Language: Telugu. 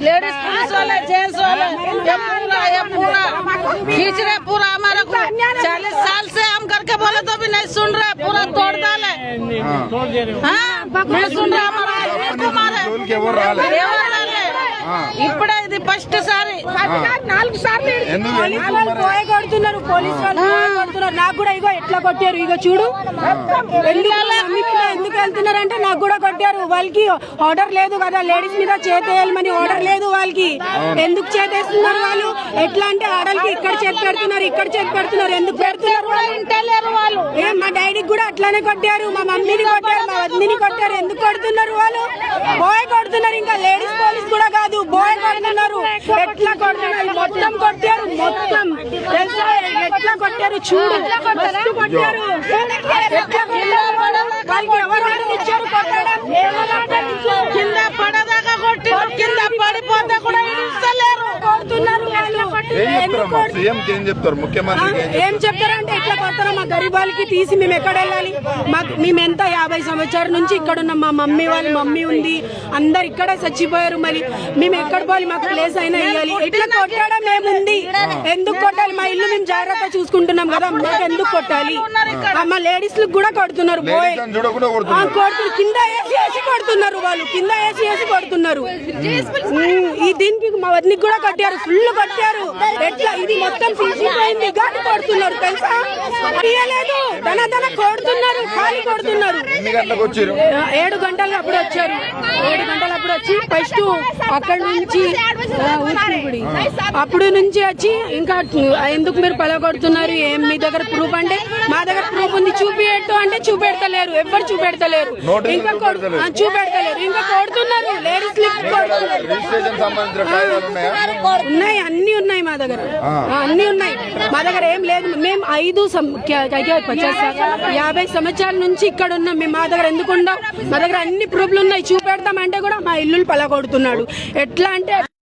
लेडीज पुलिस वाले जेंट्स वाले ये पूरा खींच रहे पूरा हमारे को 40 साल से हम करके बोले तो भी नहीं सुन रहे पूरा तोड़ डाले नहीं सुन रहे हमारा ఇప్పుడే ఇది ఫస్ట్ సారి 4 సార్లు పోయి కొడుతున్నారు పోలీసు వాళ్ళు కొడుతున్నారు నాకు కూడా ఇగో ఎట్లా కొట్టారు ఇగో చూడు ఎందుకు వెళ్తున్నారంటే నాకు కూడా కొట్టారు వాళ్ళకి ఆర్డర్ లేదు కదా లేడీస్ మీద చేతేయాలని ఆర్డర్ లేదు వాళ్ళకి ఎందుకు చేతేస్తున్నారు వాళ్ళు ఎట్లా అంటే ఆడలకి ఇక్కడ చేతి పెడుతున్నారు ఇక్కడ చేతి పెడుతున్నారు ఎందుకు పెడుతున్నారు వాళ్ళు మా డాడీకి కూడా అట్లానే కొట్టారు మా మమ్మీని కొట్టారు మా వదిని కొట్టారు ఎందుకు కొడుతున్నారు వాళ్ళు పోయి కొడుతున్నారు ఇంకా లేడీస్ పోలీస్ కూడా కాదు బోయ్ కొడుతున్నారు ఎట్లా కొడుతున్నారు మొత్తం కొట్టారు మొత్తం తెలుసా ఎట్లా కొట్టారు చూడు మస్తు కొట్టారు వాళ్ళకి ఎవరు ఆర్డర్ ఇచ్చారు కొట్టడం కింద పడదాకా కొట్టి కింద పడిపోతే కూడా ఇస్తలేరు కొడుతున్నారు ఏం చెప్తారంటే ఎట్లా కొడతారో మా గరీబ్ వాళ్ళకి తీసి మేము ఎక్కడ వెళ్ళాలి మేమెంత 50 సంవత్సరాల నుంచి ఇక్కడ ఉన్నాం మా మమ్మీ వాళ్ళ మమ్మీ ఉంది అందరు ఇక్కడే చచ్చిపోయారు మరి మేము ఎక్కడ పోవాలి మాకు ప్లేస్ అయినా ఇవ్వాలి ఇట్లా కొట్టడం ఏముంది ఎందుకు కొట్టాలి మా ఇల్లు మేము జాగ్రత్త చూసుకుంటున్నాం కదా మాకు ఎందుకు కొట్టాలి మా లేడీస్ కూడా కొడుతున్నారు పోయి కొడుతున్నారు కింద వేసి కొడుతున్నారు వాళ్ళు కింద వేసి కొడుతున్నారు ఈ దీనికి మా వదినికి కూడా కట్టారు ఫుల్ కట్టారు ఎట్లా ఇది మొత్తం తీసిపోయింది గాడి కొడుతున్నారు తెలుసా తీయలేదు దన కొడుతున్నారు ఖాళీ కొడుతున్నారు 7 గంటలు అప్పుడు వచ్చారు 7 గంటలు అప్పుడు వచ్చి ఫస్ట్ అక్కడ నుంచి అప్పుడు నుంచి వచ్చి ఇంకా ఎందుకు మీరు పలగొడుతున్నారు ఏం మీ దగ్గర ప్రూఫ్ అంటే మా దగ్గర ప్రూఫ్ ఉంది చూపియట్టు అంటే చూపెడతలేరు ఎవరు చూపెడతలేరు ఇంకా చూపెడతలేరు ఇంకా కొడుతున్నారు లేడీస్ ఉన్నాయి అన్ని ఉన్నాయి మా దగ్గర అన్ని ఉన్నాయి మా దగ్గర ఏం లేదు మేము 50 సంవత్సరాల నుంచి ఇక్కడ ఉన్నాం మేము మా దగ్గర ఎందుకు ఉండవు మా దగ్గర అన్ని ప్రూఫ్లు ఉన్నాయి చూపెడతామంటే కూడా మా ఇల్లు పలగొడుతున్నాడు ఎట్లా అంటే